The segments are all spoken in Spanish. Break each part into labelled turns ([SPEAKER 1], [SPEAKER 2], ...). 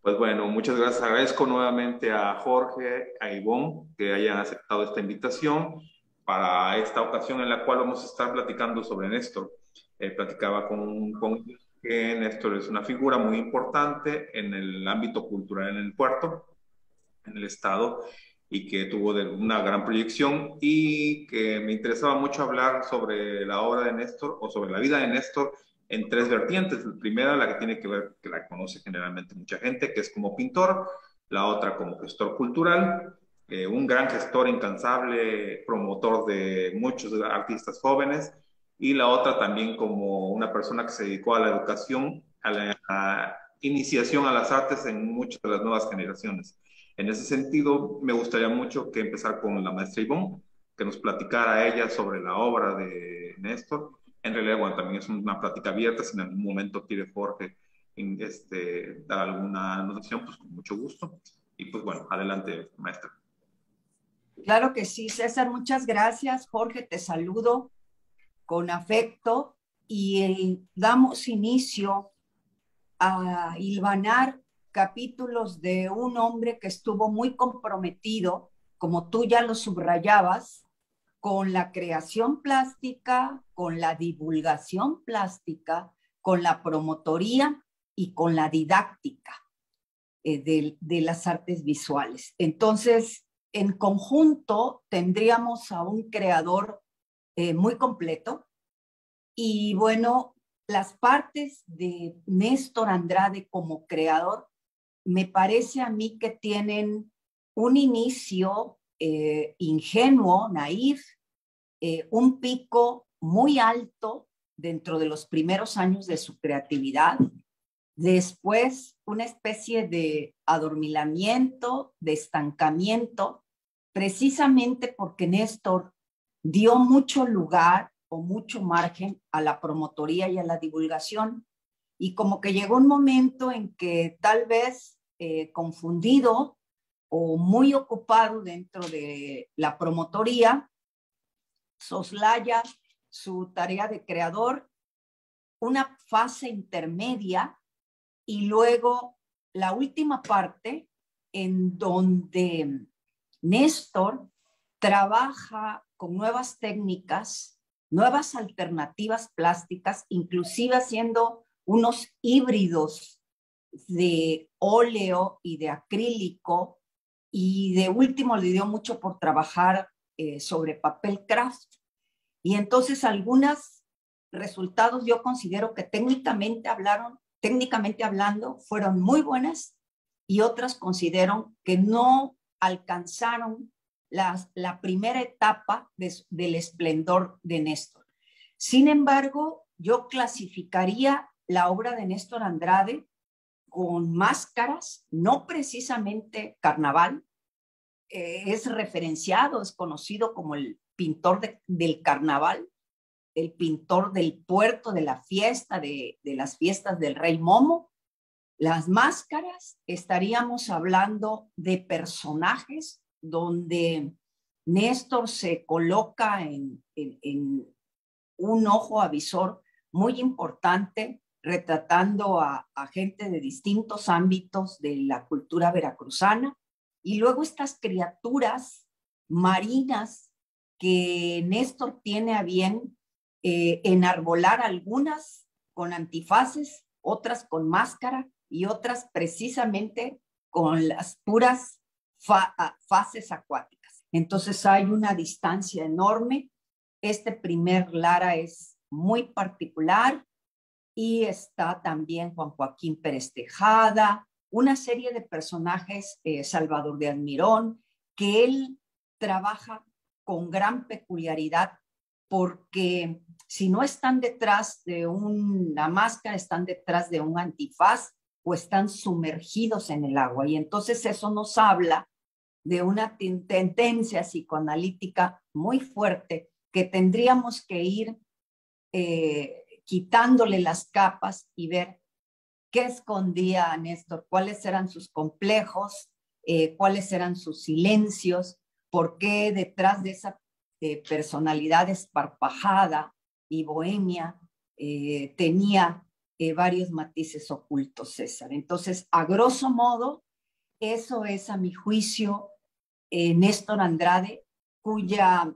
[SPEAKER 1] Pues bueno, muchas gracias. Agradezco nuevamente a Jorge, a Ivonne, que hayan aceptado esta invitación para esta ocasión en la cual vamos a estar platicando sobre Néstor. Platicaba con que Néstor es una figura muy importante en el ámbito cultural en el puerto, en el estado, y que tuvo una gran proyección y que me interesaba mucho hablar sobre la obra de Néstor o sobre la vida de Néstor en tres vertientes. La primera, la que tiene que ver, que la conoce generalmente mucha gente, que es como pintor; la otra como gestor cultural, un gran gestor incansable, promotor de muchos artistas jóvenes; y la otra también como una persona que se dedicó a la educación, a la iniciación a las artes en muchas de las nuevas generaciones. En ese sentido, me gustaría mucho que empezar con la maestra Ivonne, que nos platicara ella sobre la obra de Néstor. En realidad, bueno, también es una plática abierta; si en algún momento quiere Jorge dar alguna anotación, pues con mucho gusto. Y pues bueno, adelante, maestra.
[SPEAKER 2] Claro que sí, César, muchas gracias. Jorge, te saludo con afecto y damos inicio a hilvanar capítulos de un hombre que estuvo muy comprometido, como tú ya lo subrayabas, con la creación plástica, con la divulgación plástica, con la promotoría y con la didáctica de las artes visuales. Entonces, en conjunto tendríamos a un creador muy completo y bueno, las partes de Néstor Andrade como creador me parece a mí que tienen un inicio ingenuo, naif, un pico muy alto dentro de los primeros años de su creatividad. Después, una especie de adormilamiento, de estancamiento, precisamente porque Néstor dio mucho lugar o mucho margen a la promotoría y a la divulgación. Y como que llegó un momento en que tal vez confundido o muy ocupado dentro de la promotoría, soslaya su tarea de creador, una fase intermedia y luego la última parte en donde Néstor trabaja con nuevas técnicas, nuevas alternativas plásticas, inclusive haciendo unos híbridos de óleo y de acrílico, y de último le dio mucho por trabajar sobre papel craft. Y entonces algunos resultados yo considero que técnicamente hablando fueron muy buenas, y otras considero que no alcanzaron la primera etapa del esplendor de Néstor. Sin embargo, yo clasificaría la obra de Néstor Andrade con máscaras, no precisamente carnaval. Es referenciado, es conocido como el pintor del carnaval, el pintor del puerto, de la fiesta, de las fiestas del Rey Momo. Las máscaras, estaríamos hablando de personajes donde Néstor se coloca en un ojo avisor muy importante, retratando a gente de distintos ámbitos de la cultura veracruzana. Y luego estas criaturas marinas que Néstor tiene a bien enarbolar, algunas con antifaces, otras con máscara y otras precisamente con las puras fases acuáticas. Entonces hay una distancia enorme. Este primer Lara es muy particular, y está también Juan Joaquín Pérez Tejada, una serie de personajes, Salvador de Admirón, que él trabaja con gran peculiaridad, porque si no están detrás de una máscara, están detrás de un antifaz o están sumergidos en el agua. Y entonces eso nos habla de una tendencia psicoanalítica muy fuerte, que tendríamos que ir quitándole las capas y ver qué escondía Néstor, cuáles eran sus complejos, cuáles eran sus silencios, por qué detrás de esa personalidad esparpajada y bohemia tenía varios matices ocultos, César. Entonces, a grosso modo, eso es, a mi juicio, Néstor Andrade, cuya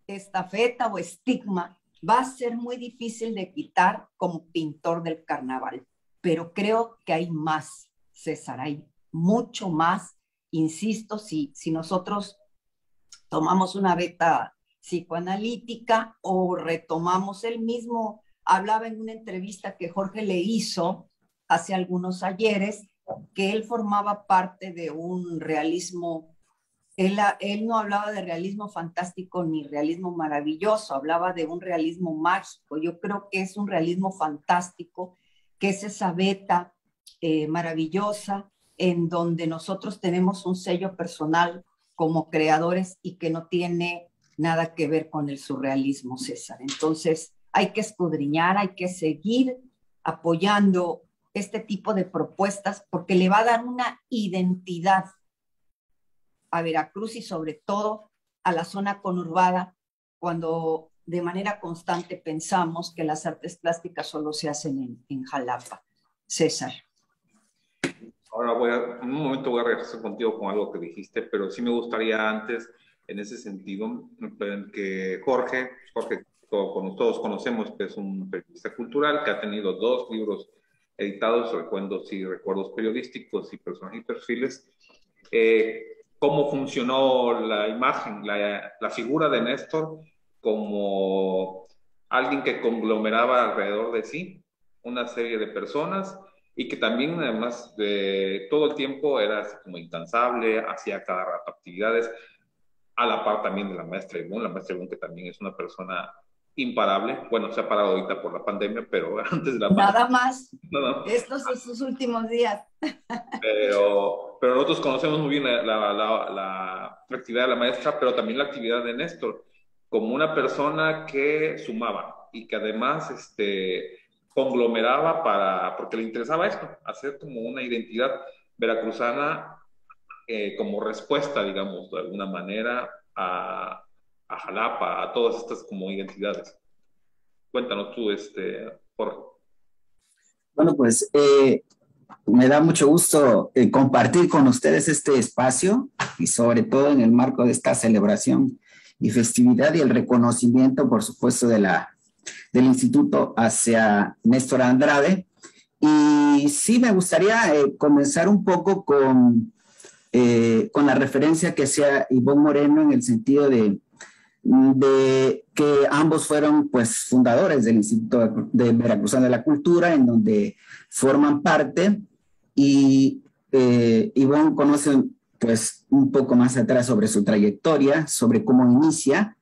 [SPEAKER 2] estafeta o estigma va a ser muy difícil de quitar como pintor del carnaval. Pero creo que hay más, César, hay mucho más. Insisto, si nosotros tomamos una beta psicoanalítica o retomamos el mismo, hablaba en una entrevista que Jorge le hizo hace algunos ayeres, que él formaba parte de un realismo. Él no hablaba de realismo fantástico ni realismo maravilloso, hablaba de un realismo mágico. Yo creo que es un realismo fantástico, que es esa beta maravillosa en donde nosotros tenemos un sello personal como creadores y que no tiene nada que ver con el surrealismo, César. Entonces, hay que escudriñar, hay que seguir apoyando este tipo de propuestas porque le va a dar una identidad a Veracruz y sobre todo a la zona conurbada, cuando de manera constante pensamos que las artes plásticas solo se hacen en Jalapa. César.
[SPEAKER 1] Ahora en un momento voy a regresar contigo con algo que dijiste, pero sí me gustaría antes, en ese sentido, que Jorge, todos conocemos que es un periodista cultural, que ha tenido 2 libros editados, Recuerdos y Recuerdos Periodísticos y Personajes y Perfiles. ¿Cómo funcionó la imagen, la figura de Néstor como alguien que conglomeraba alrededor de sí una serie de personas y que también además de todo el tiempo era así como incansable, hacía cada rato actividades, a la par también de la maestra Ivonne, que también es una persona imparable? Bueno, se ha parado ahorita por la pandemia, pero antes de la pandemia.
[SPEAKER 2] Nada más, estos son sus últimos días.
[SPEAKER 1] Pero nosotros conocemos muy bien la actividad de la maestra, pero también la actividad de Néstor, como una persona que sumaba y que además conglomeraba porque le interesaba esto, hacer como una identidad veracruzana como respuesta, digamos, de alguna manera a Jalapa, a todas estas como identidades. Cuéntanos tú, Jorge.
[SPEAKER 3] Bueno, pues me da mucho gusto compartir con ustedes este espacio y sobre todo en el marco de esta celebración y festividad y el reconocimiento, por supuesto, del instituto hacia Néstor Andrade. Y sí me gustaría comenzar un poco con la referencia que hacía Ivonne Moreno en el sentido de que ambos fueron pues fundadores del Instituto de Veracruzano de la Cultura, en donde forman parte, y Ivonne conoce pues un poco más atrás sobre su trayectoria, sobre cómo inicia.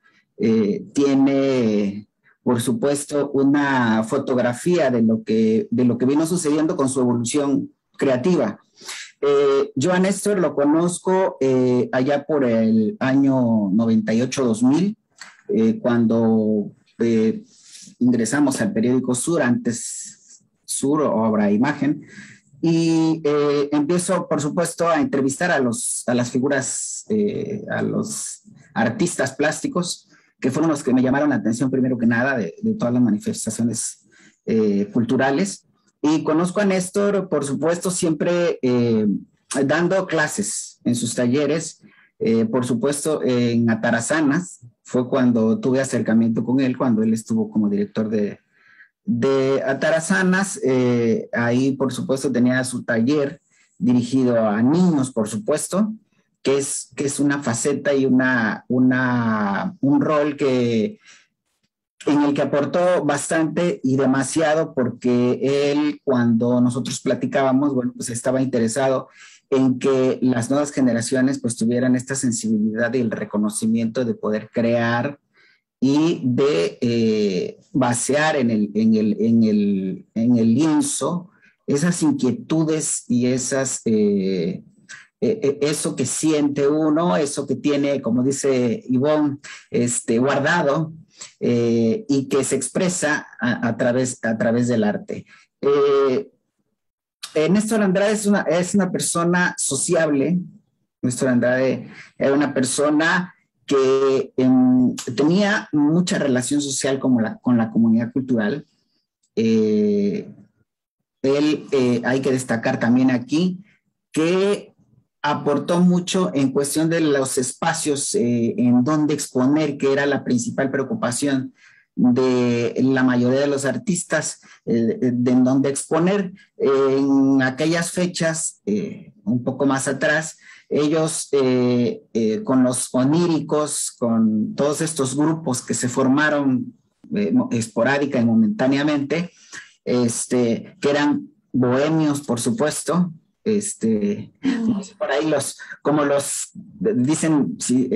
[SPEAKER 3] Tiene por supuesto una fotografía de lo que vino sucediendo con su evolución creativa. Yo a Néstor lo conozco allá por el año 98-2000, cuando ingresamos al periódico Sur, antes Sur, Obra e Imagen, y empiezo, por supuesto, a entrevistar a las figuras, a los artistas plásticos, que fueron los que me llamaron la atención primero que nada de todas las manifestaciones culturales. Y conozco a Néstor, por supuesto, siempre dando clases en sus talleres. Por supuesto, en Atarazanas fue cuando tuve acercamiento con él, cuando él estuvo como director de Atarazanas. Ahí, por supuesto, tenía su taller dirigido a niños, por supuesto, que es una faceta y un rol en el que aportó bastante y demasiado, porque él, cuando nosotros platicábamos, bueno, pues estaba interesado en que las nuevas generaciones pues tuvieran esta sensibilidad y el reconocimiento de poder crear y de vaciar en el lienzo esas inquietudes y eso que siente uno, eso que tiene, como dice Ivonne, guardado, y que se expresa a través del arte. Néstor Andrade es una persona sociable. Néstor Andrade era una persona que tenía mucha relación social con la comunidad cultural. hay que destacar también aquí que aportó mucho en cuestión de los espacios en donde exponer, que era la principal preocupación de la mayoría de los artistas, de en donde exponer. En aquellas fechas, un poco más atrás, ellos con los oníricos, con todos estos grupos que se formaron esporádica y momentáneamente, que eran bohemios, por supuesto, por ahí como los dicen, si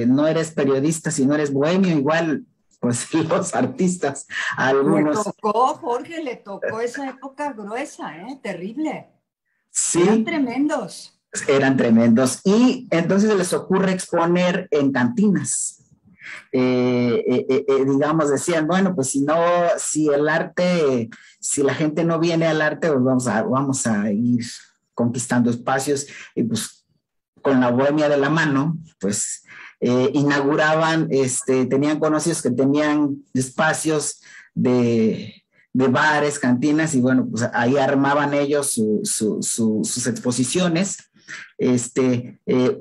[SPEAKER 3] no eres periodista, si no eres bohemio, igual, pues los artistas, algunos.
[SPEAKER 2] Le tocó, Jorge, le tocó esa época gruesa, terrible.
[SPEAKER 3] Sí.
[SPEAKER 2] Eran tremendos.
[SPEAKER 3] Eran tremendos. Y entonces les ocurre exponer en cantinas. Digamos, decían, bueno, pues si el arte, si la gente no viene al arte, pues vamos a ir conquistando espacios, y pues con la bohemia de la mano, pues inauguraban, tenían conocidos que tenían espacios de bares, cantinas, y bueno, pues ahí armaban ellos sus exposiciones,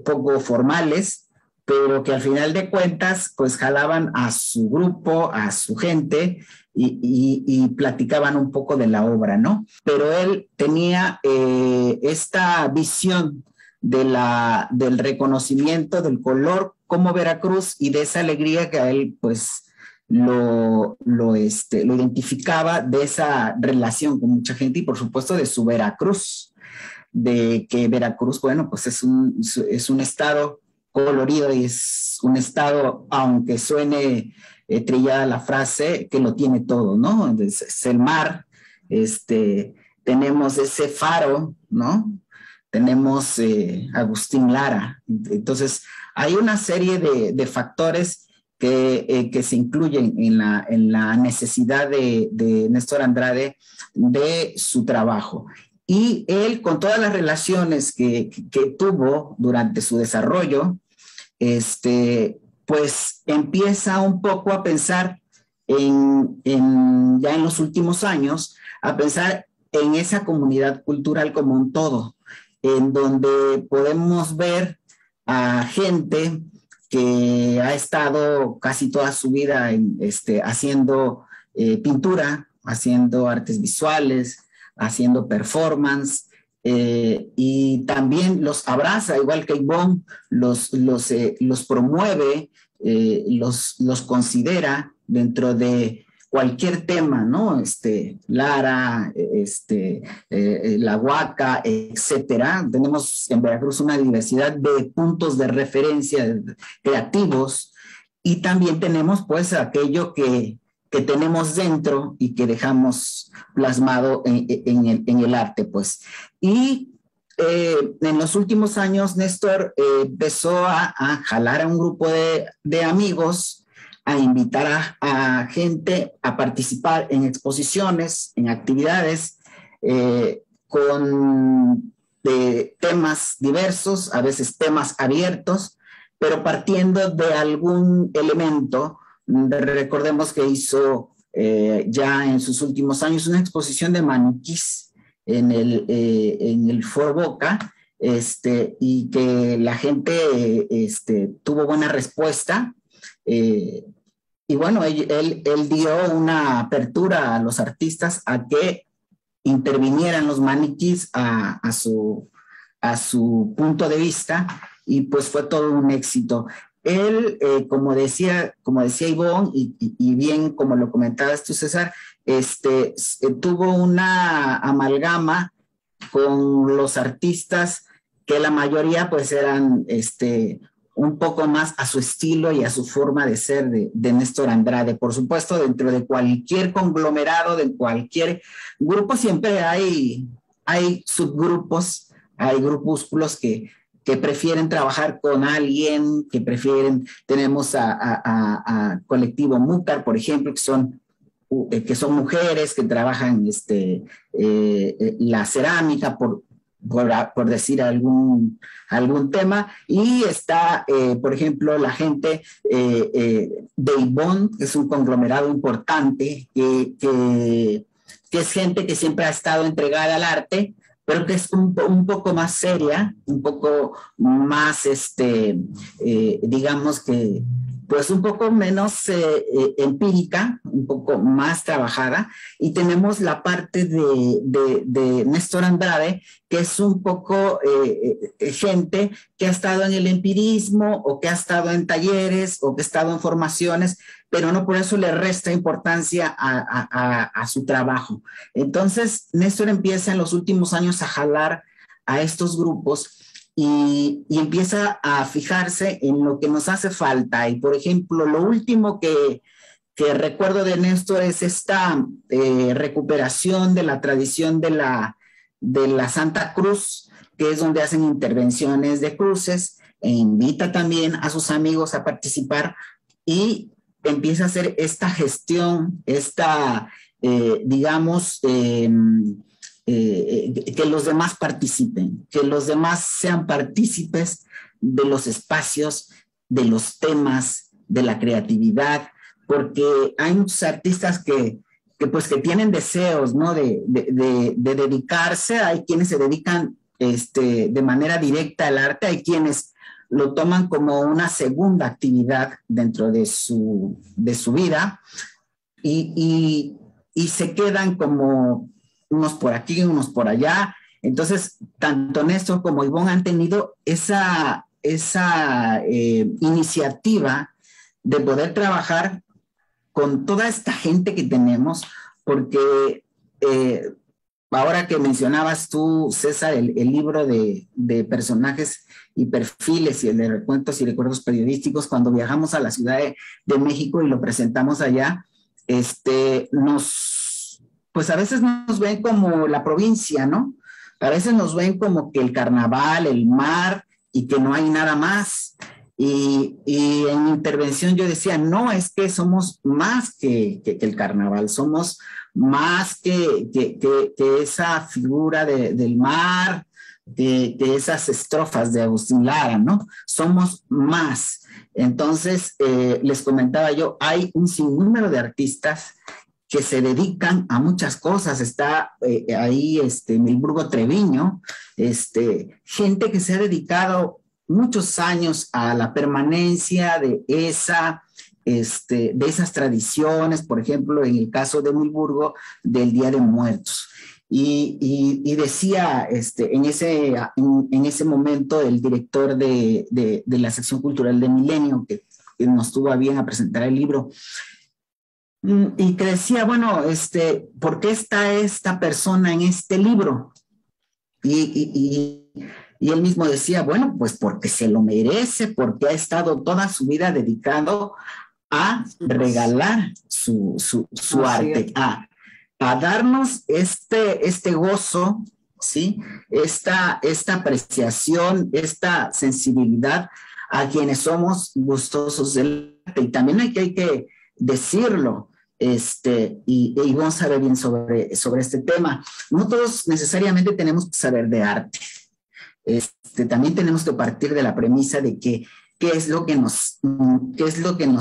[SPEAKER 3] poco formales, pero que al final de cuentas, pues jalaban a su grupo, a su gente, y platicaban un poco de la obra, ¿no? Pero él tenía esta visión del reconocimiento del color como Veracruz, y de esa alegría que a él, pues, lo identificaba, de esa relación con mucha gente, y por supuesto de su Veracruz, de que Veracruz, bueno, pues es un estado colorido, y es un estado, aunque suene trillada la frase, que lo tiene todo, ¿no? Es el mar, tenemos ese faro, ¿no? Tenemos Agustín Lara. Entonces, hay una serie de factores que se incluyen en la necesidad de Néstor Andrade de su trabajo. Y él, con todas las relaciones que tuvo durante su desarrollo, pues empieza un poco a pensar ya en los últimos años, a pensar en esa comunidad cultural como un todo, en donde podemos ver a gente que ha estado casi toda su vida haciendo pintura, haciendo artes visuales, haciendo performance, y también los abraza, igual que Ivonne, los promueve, los considera dentro de cualquier tema, ¿no? Lara, la Huaca, etcétera. Tenemos en Veracruz una diversidad de puntos de referencia creativos, y también tenemos, pues, aquello que tenemos dentro y que dejamos plasmado en el arte, pues. Y en los últimos años, Néstor empezó a jalar a un grupo de amigos, a invitar a gente a participar en exposiciones, en actividades, con temas diversos, a veces temas abiertos, pero partiendo de algún elemento. Recordemos que hizo ya en sus últimos años una exposición de maniquís en el Foro Boca, y que la gente tuvo buena respuesta. Y bueno, él dio una apertura a los artistas a que intervinieran los maniquís a su punto de vista, y pues fue todo un éxito. Él, como decía Ivonne, y bien como lo comentabas tú, César, tuvo una amalgama con los artistas que la mayoría pues eran un poco más a su estilo y a su forma de ser de Néstor Andrade. Por supuesto, dentro de cualquier conglomerado, de cualquier grupo, siempre hay subgrupos, hay grupúsculos que prefieren trabajar con alguien, tenemos a Colectivo Múcar, por ejemplo, que son mujeres que trabajan la cerámica, por decir algún tema, y está, por ejemplo, la gente de Ivonne, que es un conglomerado importante, que que es gente que siempre ha estado entregada al arte, pero que es un poco más seria, un poco más, digamos que, pues un poco menos empírica, un poco más trabajada. Y tenemos la parte de Néstor Andrade, que es un poco gente que ha estado en el empirismo o que ha estado en talleres o que ha estado en formaciones, pero no por eso le resta importancia a su trabajo. Entonces, Néstor empieza en los últimos años a jalar a estos grupos y empieza a fijarse en lo que nos hace falta. Y, por ejemplo, lo último que recuerdo de Néstor es esta recuperación de la tradición de la Santa Cruz, que es donde hacen intervenciones de cruces, e invita también a sus amigos a participar y empieza a hacer esta gestión, digamos, que los demás participen, que los demás sean partícipes de los espacios, de los temas, de la creatividad, porque hay muchos artistas que tienen deseos, ¿no? de dedicarse. Hay quienes se dedican de manera directa al arte, hay quienes lo toman como una segunda actividad dentro de su vida y se quedan como unos por aquí, unos por allá. Entonces, tanto Néstor como Ivonne han tenido esa iniciativa de poder trabajar con toda esta gente que tenemos, porque ahora que mencionabas tú, César, el libro de personajes y perfiles y el de recuentos y recuerdos periodísticos, cuando viajamos a la Ciudad de México y lo presentamos allá, pues a veces nos ven como la provincia, ¿no? A veces nos ven como que el carnaval, el mar y que no hay nada más. Y en mi intervención yo decía, no, es que somos más que el carnaval, somos más que esa figura del mar, de esas estrofas de Agustín Lara, ¿no? Somos más. Entonces, les comentaba yo, hay un sinnúmero de artistas que se dedican a muchas cosas. Está ahí Milburgo Treviño, gente que se ha dedicado muchos años a la permanencia de esas tradiciones, por ejemplo, en el caso de Milburgo, del Día de Muertos. Y decía en ese momento el director de la sección cultural de Milenio, que nos tuvo a bien a presentar el libro, y que decía, bueno, ¿por qué está esta persona en este libro? Y él mismo decía, bueno, pues porque se lo merece, porque ha estado toda su vida dedicado a regalar su arte, a darnos este gozo, ¿sí? Esta apreciación, esta sensibilidad a quienes somos gustosos del arte. Y también hay que decirlo, y Ivonne sabe bien sobre este tema. No todos necesariamente tenemos que saber de arte. También tenemos que partir de la premisa de que qué es lo que nos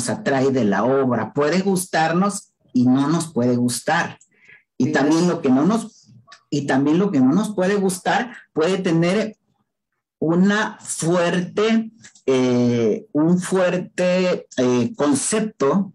[SPEAKER 3] atrae de la obra. Puede gustarnos y no nos puede gustar. Y también lo que no nos puede gustar puede tener un fuerte concepto,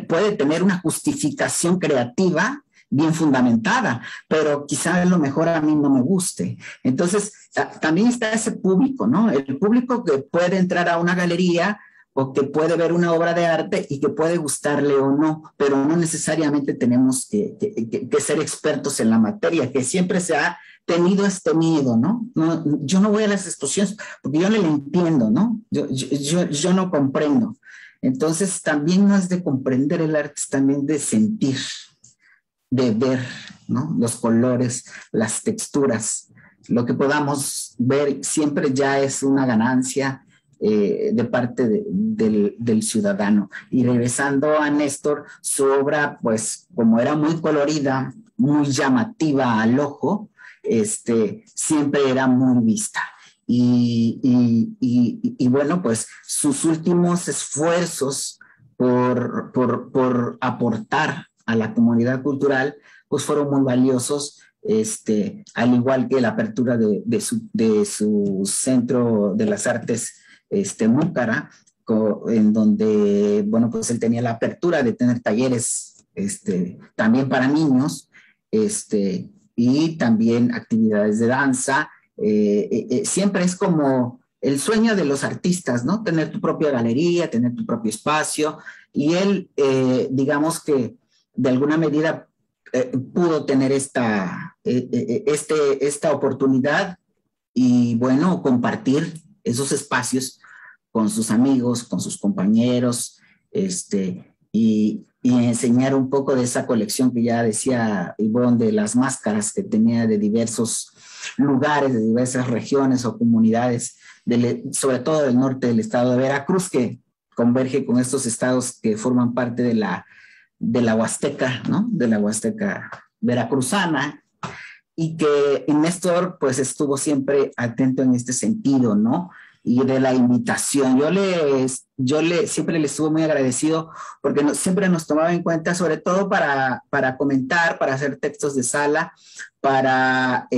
[SPEAKER 3] puede tener una justificación creativa bien fundamentada, pero quizá a lo mejor a mí no me guste. Entonces, también está ese público, ¿no? El público que puede entrar a una galería o que puede ver una obra de arte y que puede gustarle o no, pero no necesariamente tenemos que ser expertos en la materia, que siempre se ha tenido este miedo, ¿no? Yo no voy a las exposiciones porque yo no le entiendo, ¿no? Yo no comprendo. Entonces, también no es de comprender el arte, es también de sentir, de ver, ¿no? Los colores, las texturas. Lo que podamos ver siempre ya es una ganancia de parte del ciudadano. Y regresando a Néstor, su obra, pues, como era muy colorida, muy llamativa al ojo, siempre era muy vista. Y bueno, pues sus últimos esfuerzos por aportar a la comunidad cultural, pues fueron muy valiosos, al igual que la apertura de su Centro de las Artes Múcara, en donde, bueno, pues él tenía la apertura de tener talleres también para niños, y también actividades de danza. Siempre es como el sueño de los artistas, ¿no? Tener tu propia galería, tener tu propio espacio, y él, digamos que de alguna medida pudo tener esta oportunidad y, bueno, compartir esos espacios con sus amigos, con sus compañeros, y enseñar un poco de esa colección que ya decía Ivonne, de las máscaras que tenía de diversos lugares, de diversas regiones o comunidades, sobre todo del norte del estado de Veracruz, que converge con estos estados que forman parte de la Huasteca, ¿no? De la Huasteca veracruzana, y que Néstor pues estuvo siempre atento en este sentido, ¿no? Y de la invitación. Yo siempre le estuve muy agradecido porque siempre nos tomaba en cuenta, sobre todo para comentar, para hacer textos de sala, para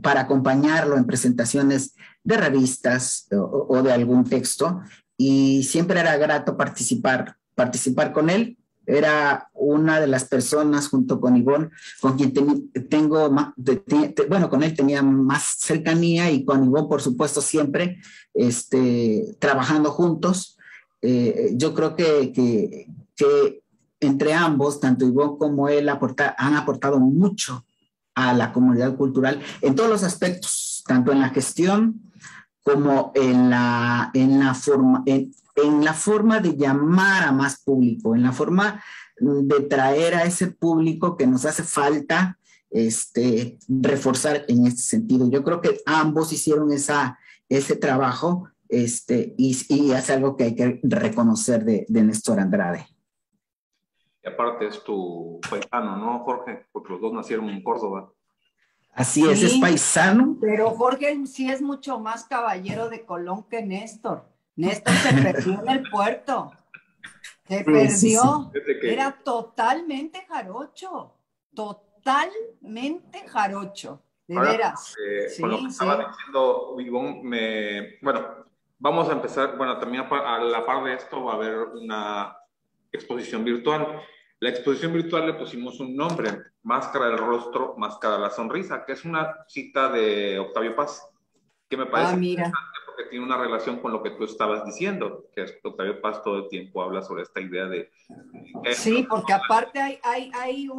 [SPEAKER 3] acompañarlo en presentaciones de revistas o de algún texto, y siempre era grato participar con él. Era una de las personas, junto con Ivonne, con quien con él tenía más cercanía, y con Ivonne, por supuesto, siempre trabajando juntos. Yo creo que entre ambos, tanto Ivonne como él, han aportado mucho a la comunidad cultural en todos los aspectos, tanto en la gestión como en la forma de llamar a más público, en la forma de traer a ese público que nos hace falta reforzar en este sentido. Yo creo que ambos hicieron ese trabajo, y es algo que hay que reconocer de Néstor Andrade.
[SPEAKER 1] Y aparte es tu paisano, ¿no, Jorge? Porque los dos nacieron en Córdoba.
[SPEAKER 3] Así es, es paisano.
[SPEAKER 2] Pero Jorge sí es mucho más caballero de Colón que Néstor. Néstor se perdió en el puerto. Se perdió. Sí. Era totalmente jarocho. Totalmente jarocho. De veras.
[SPEAKER 1] Con lo que estaba diciendo, Ivonne, bueno, vamos a empezar. Bueno, también a la par de esto va a haber una exposición virtual. La exposición virtual le pusimos un nombre: Máscara del Rostro, Máscara de la Sonrisa, que es una cita de Octavio Paz, que me parece interesante porque tiene una relación con lo que tú estabas diciendo, que Octavio Paz todo el tiempo habla sobre esta idea de...
[SPEAKER 2] Sí, porque aparte hay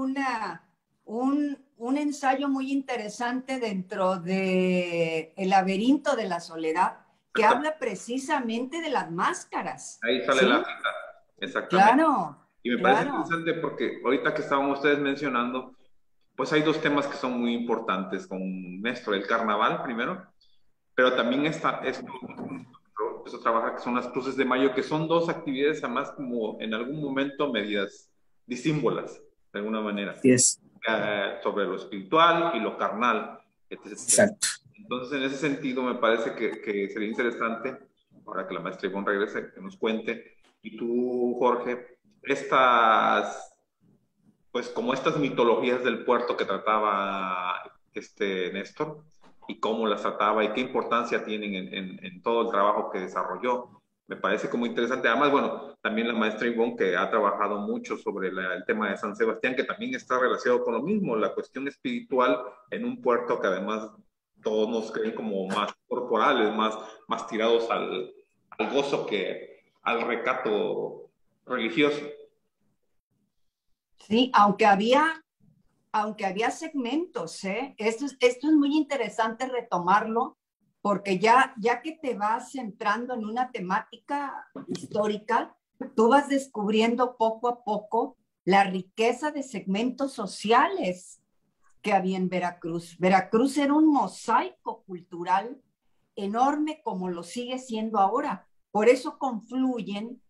[SPEAKER 2] un ensayo muy interesante dentro de El laberinto de la soledad, que habla precisamente de las máscaras.
[SPEAKER 1] Ahí sale la cita, exactamente.
[SPEAKER 2] Claro.
[SPEAKER 1] Y me parece interesante porque ahorita que estaban ustedes mencionando, pues hay dos temas que son muy importantes con Néstor: el carnaval primero, pero también esto empezó a trabajar, que son las cruces de mayo, que son dos actividades además como en algún momento medias disímbolas, de alguna manera.
[SPEAKER 3] Yes.
[SPEAKER 1] Sobre lo espiritual y lo carnal.
[SPEAKER 3] Exacto.
[SPEAKER 1] Entonces, en ese sentido, me parece que sería interesante, ahora que la maestra Ivonne regrese, que nos cuente, y tú, Jorge, pues como estas mitologías del puerto que trataba Néstor, y cómo las trataba y qué importancia tienen en todo el trabajo que desarrolló. Me parece como interesante. Además, bueno, también la maestra Ivonne, que ha trabajado mucho sobre el tema de San Sebastián, que también está relacionado con lo mismo, la cuestión espiritual en un puerto que además todos nos creen como más corporales, más tirados al gozo que al recato religioso.
[SPEAKER 2] Sí, aunque había segmentos, ¿eh? Esto es muy interesante retomarlo, porque ya que te vas centrando en una temática histórica, tú vas descubriendo poco a poco la riqueza de segmentos sociales que había en Veracruz. Veracruz era un mosaico cultural enorme, como lo sigue siendo ahora. Por eso confluyen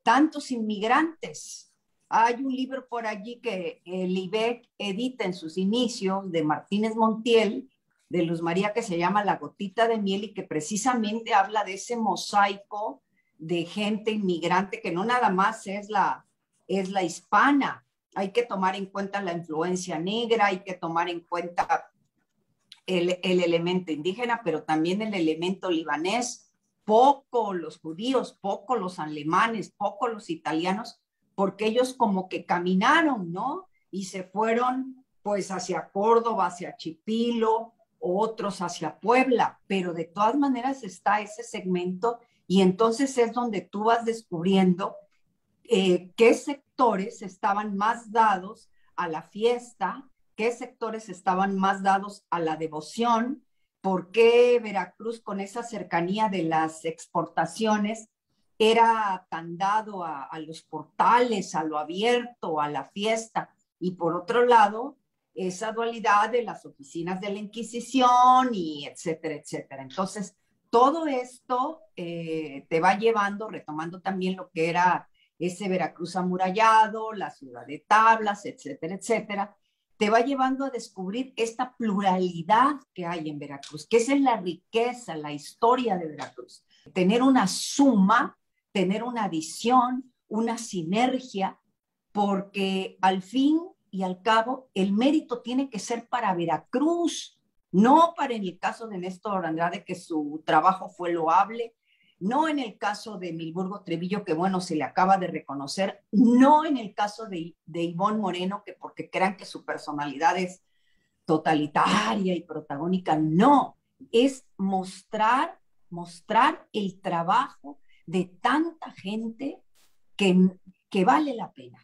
[SPEAKER 2] tantos inmigrantes. Hay un libro por allí que el IBEC edita en sus inicios, de Martínez Montiel, de Luz María, que se llama La Gotita de Miel, y que precisamente habla de ese mosaico de gente inmigrante, que no nada más es la es la hispana. Hay que tomar en cuenta la influencia negra, hay que tomar en cuenta el elemento indígena, pero también el elemento libanés, poco los judíos, poco los alemanes, poco los italianos, porque ellos como que caminaron, ¿no? Y se fueron pues hacia Córdoba, hacia Chipilo, otros hacia Puebla, pero de todas maneras está ese segmento y entonces es donde tú vas descubriendo qué sectores estaban más dados a la fiesta, qué sectores estaban más dados a la devoción, por qué Veracruz con esa cercanía de las exportaciones era tan dado a los portales, a lo abierto, a la fiesta, y por otro lado, esa dualidad de las oficinas de la Inquisición y etcétera, etcétera. Entonces, todo esto te va llevando, retomando también lo que era ese Veracruz amurallado, la ciudad de tablas, etcétera, etcétera, te va llevando a descubrir esta pluralidad que hay en Veracruz, que esa es la riqueza, la historia de Veracruz. Tener una suma, tener una adición, una sinergia, porque al fin y al cabo el mérito tiene que ser para Veracruz, no para en el caso de Néstor Andrade, que su trabajo fue loable, no en el caso de Milburgo Trevillo, que bueno, se le acaba de reconocer, no en el caso de Ivonne Moreno, que porque crean que su personalidad es totalitaria y protagónica, no, es mostrar el trabajo de tanta gente que vale la pena.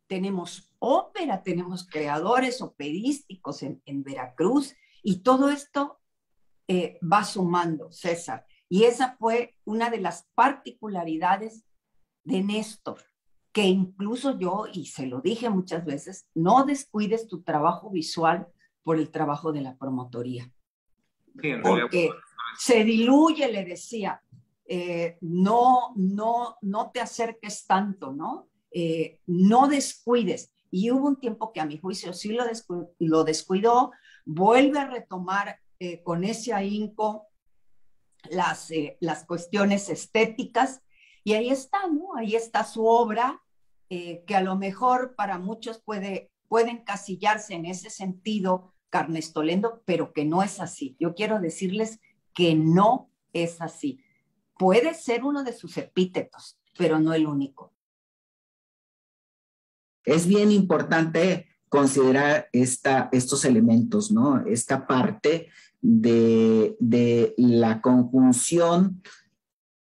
[SPEAKER 2] Tenemos ópera, tenemos creadores operísticos en Veracruz y todo esto va sumando, César. Y esa fue una de las particularidades de Néstor, que incluso yo, y se lo dije muchas veces, no descuides tu trabajo visual por el trabajo de la promotoría. Sí, porque se diluye, le decía, no te acerques tanto, ¿no? No descuides. Y hubo un tiempo que a mi juicio sí lo descuidó, vuelve a retomar con ese ahínco las cuestiones estéticas, y ahí está, ¿no? Ahí está su obra, que a lo mejor para muchos puede encasillarse en ese sentido carnestolendo, pero que no es así. Yo quiero decirles que no es así. Puede ser uno de sus epítetos, pero no el único.
[SPEAKER 3] Es bien importante considerar estos elementos, ¿no? Esta parte de la conjunción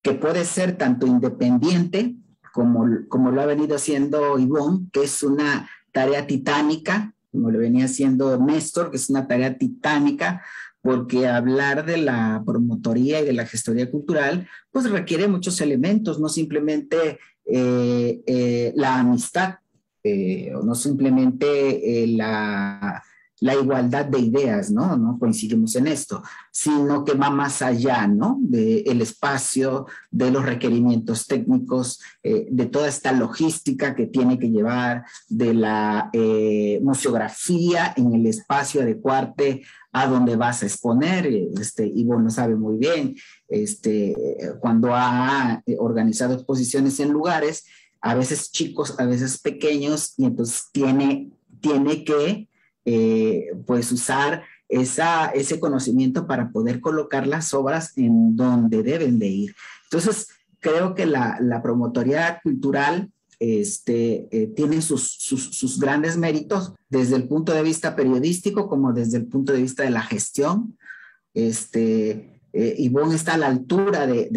[SPEAKER 3] que puede ser tanto independiente como lo ha venido haciendo Ivonne, que es una tarea titánica, como lo venía haciendo Néstor, que es una tarea titánica, porque hablar de la promotoría y de la gestoría cultural, pues requiere muchos elementos, no simplemente la amistad, o no simplemente la igualdad de ideas, ¿no? No coincidimos en esto, sino que va más allá, ¿no? Del espacio, de los requerimientos técnicos, de toda esta logística que tiene que llevar, de la museografía en el espacio, adecuarte a donde vas a exponer. Ivonne lo sabe muy bien, cuando ha organizado exposiciones en lugares, a veces chicos, a veces pequeños, y entonces tiene que pues usar ese conocimiento para poder colocar las obras en donde deben de ir. Entonces, creo que la promotoría cultural tiene sus grandes méritos desde el punto de vista periodístico como desde el punto de vista de la gestión. Ivonne está a la altura de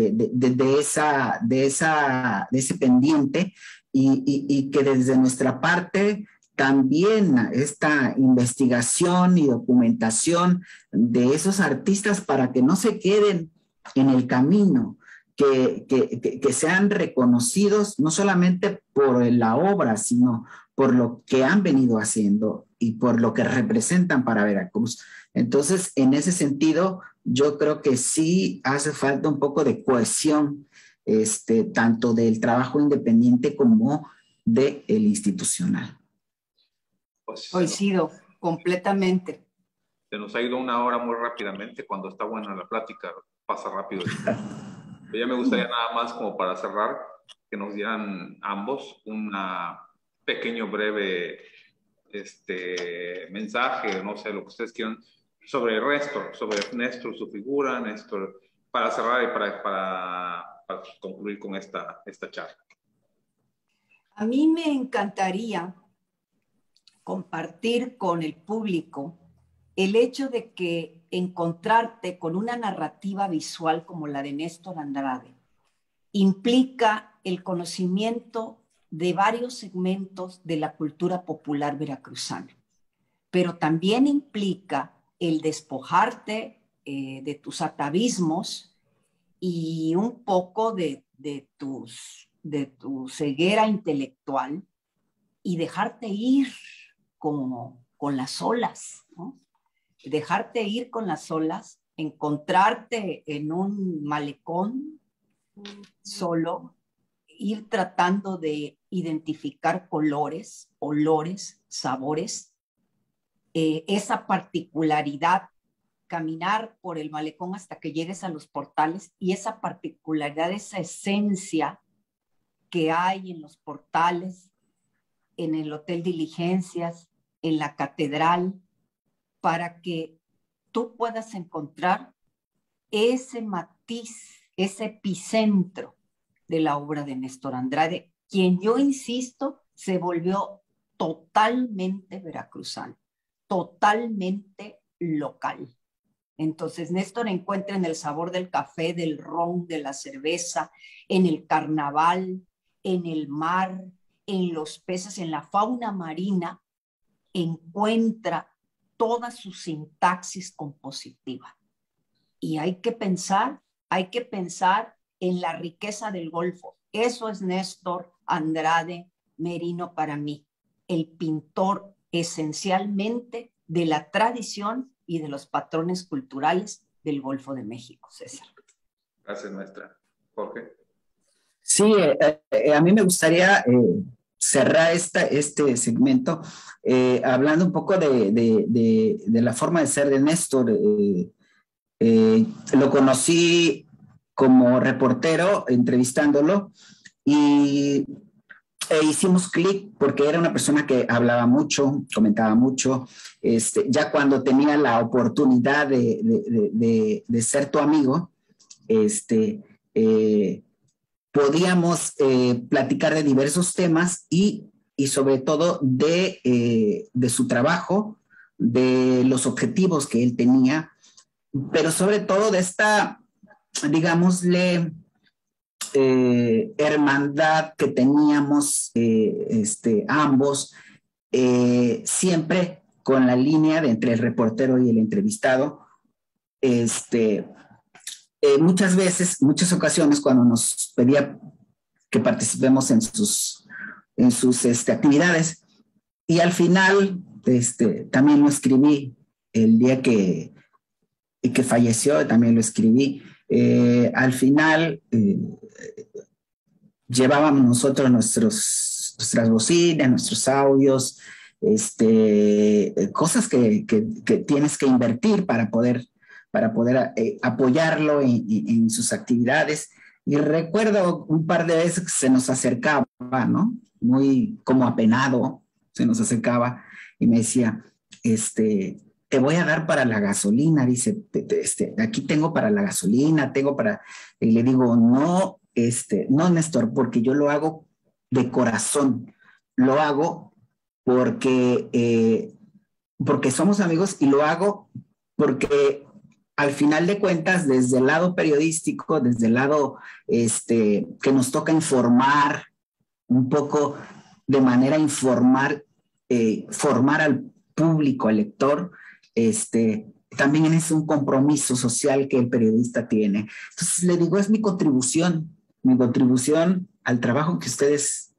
[SPEAKER 3] ese pendiente y que desde nuestra parte también esta investigación y documentación de esos artistas para que no se queden en el camino, que sean reconocidos no solamente por la obra, sino por lo que han venido haciendo y por lo que representan para Veracruz. Entonces, en ese sentido, yo creo que sí hace falta un poco de cohesión, tanto del trabajo independiente como del institucional.
[SPEAKER 2] Coincido completamente.
[SPEAKER 1] Se nos ha ido una hora muy rápidamente. Cuando está buena la plática, pasa rápido. Ya me gustaría nada más como para cerrar, que nos dieran ambos una pequeño, breve mensaje, no sé, lo que ustedes quieran, sobre Néstor, su figura, Néstor, para cerrar y para concluir con esta charla.
[SPEAKER 2] A mí me encantaría compartir con el público el hecho de que encontrarte con una narrativa visual como la de Néstor Andrade implica el conocimiento de varios segmentos de la cultura popular veracruzana, pero también implica el despojarte de tus atavismos y un poco de tu ceguera intelectual y dejarte ir con las olas, ¿no? Dejarte ir con las olas, encontrarte en un malecón solo, ir tratando de identificar colores, olores, sabores, esa particularidad, caminar por el malecón hasta que llegues a los portales y esa particularidad, esa esencia que hay en los portales, en el Hotel Diligencias, en la catedral, para que tú puedas encontrar ese matiz, ese epicentro de la obra de Néstor Andrade, quien, yo insisto, se volvió totalmente veracruzano, totalmente local. Entonces, Néstor encuentra en el sabor del café, del ron, de la cerveza, en el carnaval, en el mar, en los peces, en la fauna marina, encuentra toda su sintaxis compositiva. Y hay que pensar en la riqueza del Golfo. Eso es Néstor Andrade Merino para mí, el pintor esencialmente de la tradición y de los patrones culturales del Golfo de México, César.
[SPEAKER 1] Gracias, maestra. Jorge.
[SPEAKER 3] Sí, a mí me gustaría cerrar este segmento hablando un poco de la forma de ser de Néstor. Lo conocí como reportero, entrevistándolo, y hicimos clic porque era una persona que hablaba mucho, comentaba mucho. Ya cuando tenía la oportunidad de ser tu amigo, podíamos platicar de diversos temas y sobre todo de su trabajo, de los objetivos que él tenía, pero sobre todo de esta, digámosle, hermandad que teníamos ambos, siempre con la línea de entre el reportero y el entrevistado. Muchas veces, muchas ocasiones, cuando nos pedía que participemos en sus actividades, y al final también lo escribí el día que falleció, también lo escribí. Al final llevábamos nosotros nuestras bocinas, nuestros audios, cosas que tienes que invertir para poder apoyarlo en sus actividades. Y recuerdo un par de veces que se nos acercaba, ¿no? Muy como apenado, se nos acercaba y me decía, te voy a dar para la gasolina, dice, aquí tengo para la gasolina, tengo para... Y le digo, no, no, Néstor, porque yo lo hago de corazón, lo hago porque somos amigos, y lo hago porque al final de cuentas, desde el lado periodístico, desde el lado que nos toca informar un poco de manera informal, formar al público, al lector, también es un compromiso social que el periodista tiene. Entonces le digo, es mi contribución al trabajo que ustedes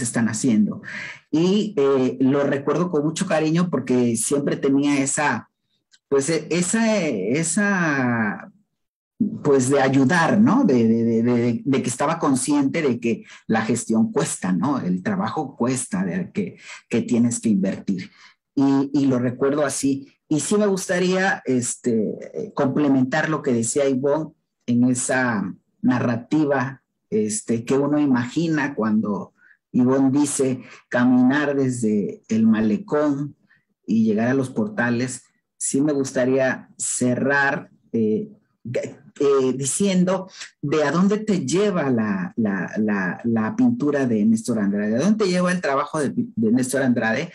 [SPEAKER 3] están haciendo. Y lo recuerdo con mucho cariño porque siempre tenía esa pues de ayudar, ¿no? De que estaba consciente de que la gestión cuesta, ¿no? El trabajo cuesta, que tienes que invertir. Y lo recuerdo así. Y sí me gustaría complementar lo que decía Ivonne en esa narrativa que uno imagina cuando Ivonne dice caminar desde el malecón y llegar a los portales. Sí me gustaría cerrar diciendo de a dónde te lleva la pintura de Néstor Andrade, a dónde te lleva el trabajo de Néstor Andrade.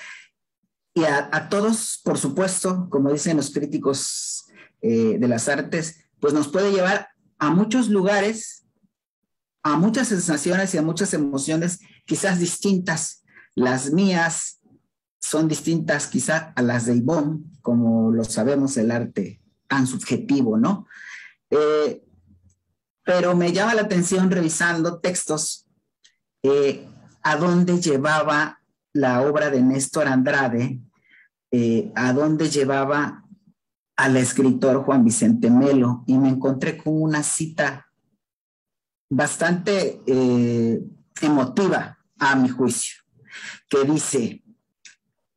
[SPEAKER 3] Y a todos, por supuesto, como dicen los críticos de las artes, pues nos puede llevar a muchos lugares, a muchas sensaciones y a muchas emociones, quizás distintas. Las mías son distintas quizás a las de Ivonne, como lo sabemos, el arte tan subjetivo, ¿no? Pero me llama la atención revisando textos a dónde llevaba la obra de Néstor Andrade, a dónde llevaba al escritor Juan Vicente Melo, y me encontré con una cita bastante emotiva a mi juicio, que dice: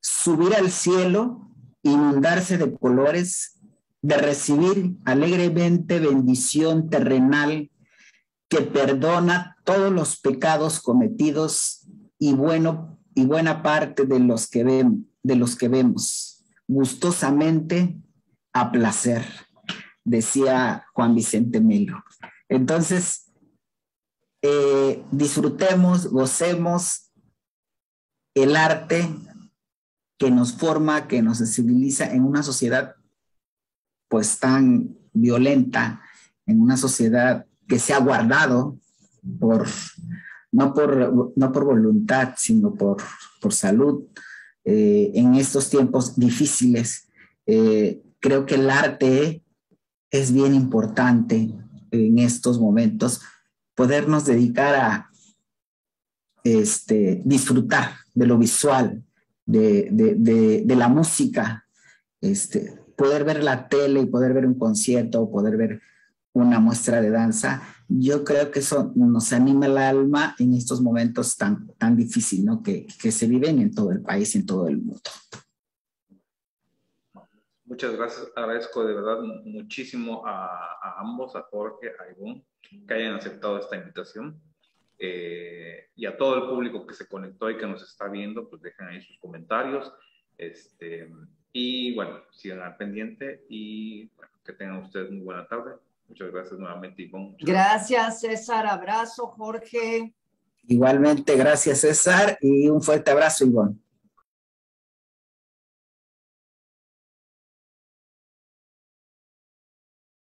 [SPEAKER 3] subir al cielo, inundarse de colores, de recibir alegremente bendición terrenal que perdona todos los pecados cometidos y buena parte de los que vemos gustosamente a placer, decía Juan Vicente Melo. Entonces, disfrutemos, gocemos el arte que nos forma, que nos sensibiliza en una sociedad pues tan violenta, en una sociedad que se ha guardado no por voluntad, sino por salud. En estos tiempos difíciles, creo que el arte es bien importante en estos momentos, podernos dedicar a disfrutar de lo visual, de la música, poder ver la tele y poder ver un concierto o poder ver una muestra de danza. Yo creo que eso nos anima el alma en estos momentos tan difíciles, ¿no? que se viven en todo el país y en todo el mundo.
[SPEAKER 1] Muchas gracias. Agradezco de verdad muchísimo a ambos, a Jorge, a Ivonne, que hayan aceptado esta invitación. Y a todo el público que se conectó y que nos está viendo, pues dejen ahí sus comentarios. Y bueno, sigan al pendiente y bueno, que tengan ustedes muy buena tarde. Muchas gracias nuevamente, Ivonne.
[SPEAKER 2] Gracias, César. Abrazo, Jorge.
[SPEAKER 3] Igualmente, gracias, César, y un fuerte abrazo, Ivonne.